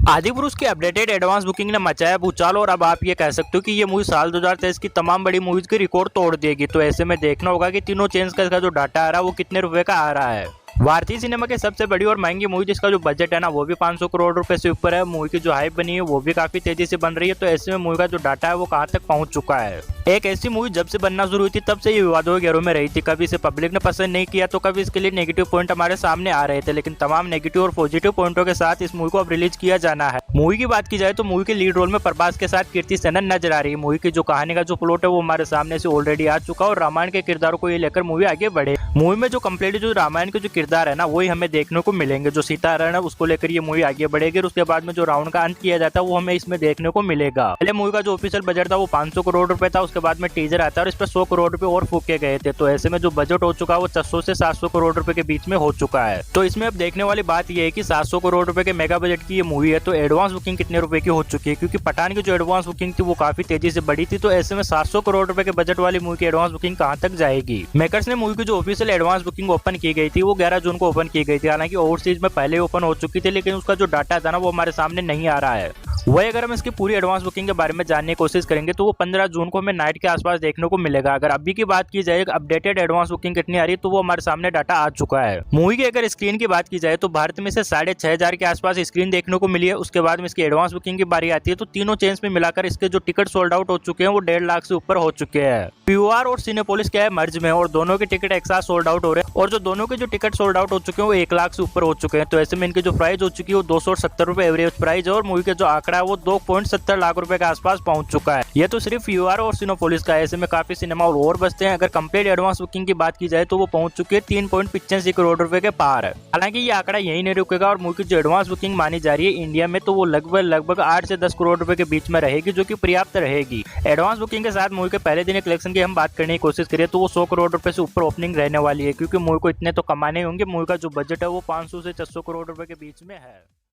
आदिपुरुष की updated advance booking ने मचाया भूचाल और अब आप ये कह सकते हो कि ये मूवी साल 2023 की तमाम बड़ी मूवीज के रिकॉर्ड तोड़ देगी। तो ऐसे में देखना होगा कि तीनों चेन्स का इसका जो डाटा आ रहा है वो कितने रुपए का आ रहा है। भारतीय सिनेमा के सबसे बड़ी और महंगी मूवी जिसका जो बजट है ना वो भी 500 करोड़ रुपए से ऊपर है। मूवी की जो हाइप बनी है वो भी काफी तेजी से बन रही है। तो ऐसे में मूवी का जो डाटा है वो कहां तक पहुंच चुका है। एक ऐसी मूवी जब से बनना शुरू हुई थी तब से ये विवादों के घेरों में रही थी। कभी इसे पब्लिक ने पसंद नहीं किया तो कभी इसके लिए नेगेटिव पॉइंट हमारे सामने आ रहे थे, लेकिन तमाम नेगेटिव और पॉजिटिव पॉइंटों के साथ इस मूवी को अब रिलीज किया जाना है। मूवी की बात की जाए तो मूवी के लीड रोल में प्रभास के साथ कीर्ति सेनन नजर आ रही है। मूवी की जो कहानी का जो प्लॉट है वो हमारे सामने से ऑलरेडी आ चुका और रामायण के किरदारों को ये लेकर मूवी आगे बढ़े। मूवी में जो कम्प्लीट जो रामायण के जो किरदार है ना वही हमें देखने को मिलेंगे। जो सीताहरण है उसको लेकर ये मूवी आगे बढ़ेगी और उसके बाद में जो रावण का अंत किया जाता है वो हमें इसमें देखने को मिलेगा। पहले मूवी का जो ऑफिशियल बजट था वो 500 करोड़ रुपए था, उसके बाद में टीजर आता है और इस पर 100 करोड़ रुपए और फूके गए थे। तो ऐसे में जो बजट हो चुका है वो 600 से 700 करोड़ रुपए के बीच में हो चुका है। तो इसमें अब देखने वाली बात ये है कि 700 करोड़ रुपए के मेगा बजट की ये मूवी है तो एडवांस बुकिंग कितने रुपए की हो चुकी है, क्योंकि पठान की जो एडवांस बुकिंग थी वो काफी तेजी से बढ़ी थी। तो ऐसे में 700 करोड़ रुपए के बजट वाली मूवी की एडवांस बुकिंग कहां तक जाएगी। मेकर्स ने मूवी की जो ऑफिशियल एडवांस बुकिंग ओपन की गई थी वो 11 जून को ओपन की गई थी। हालांकि ओवरसीज में पहले ओपन हो चुकी थी, लेकिन उसका जो डाटा था ना वो हमारे सामने नहीं आ रहा है। वही अगर हम इसकी पूरी एडवांस बुकिंग के बारे में जानने की कोशिश करेंगे तो वो 15 जून को हमें नाइट के आसपास देखने को मिलेगा। अगर अभी की बात की जाए अपडेटेड एडवांस बुकिंग कितनी आ रही है तो वो हमारे सामने डाटा आ चुका है। मूवी की अगर स्क्रीन की बात की जाए तो भारत में से 6,500 के आसपास स्क्रीन देखने को मिली है। उसके बाद में इसकी एडवांस बुकिंग की बारी आती है तो तीनों चेन्स में मिलाकर इसके जो टिकट सोल्ड आउट हो चुके हैं वो 1.5 लाख से ऊपर हो चुके हैं। पीओआर और सिनेपोलिस क्या है मर्ज में और दोनों के टिकट एक साथ सोल्ड आउट हो रहे हैं और जो दोनों के जो टिकट सोल्ड आउट हो चुके हैं वो 1 लाख से ऊपर हो चुके हैं। तो ऐसे में इनकी जो प्राइस हो चुकी है वो 270 रुपए एवरेज प्राइस है और मूवी का जो आंकड़ा है वो 2.70 लाख रुपए के आसपास पहुंच चुका है। ये तो सिर्फ पीओआर और सिनेपोलिस का है। ऐसे में काफी सिनेमा और बचते हैं। अगर कंप्लीट एडवांस बुकिंग की बात की जाए तो वो पहुंच चुकी है 3.85 करोड़ रुपए के पार। हालांकि ये आंकड़ा यही नहीं रुकेगा और मूवी की जो एडवांस बुकिंग मानी जा रही है इंडिया में तो वो लगभग 8 से 10 करोड़ रुपए के बीच में रहेगी, जो कि पर्याप्त रहेगी। एडवांस बुकिंग के साथ मूवी के पहले दिन कलेक्शन की हम बात करने की कोशिश करें तो वो 100 करोड़ रुपए से ऊपर ओपनिंग रहने वाली है, क्योंकि मूवी को इतने तो कमाने होंगे। मूवी का जो बजट है वो 500 से 600 करोड़ रुपए के बीच में है।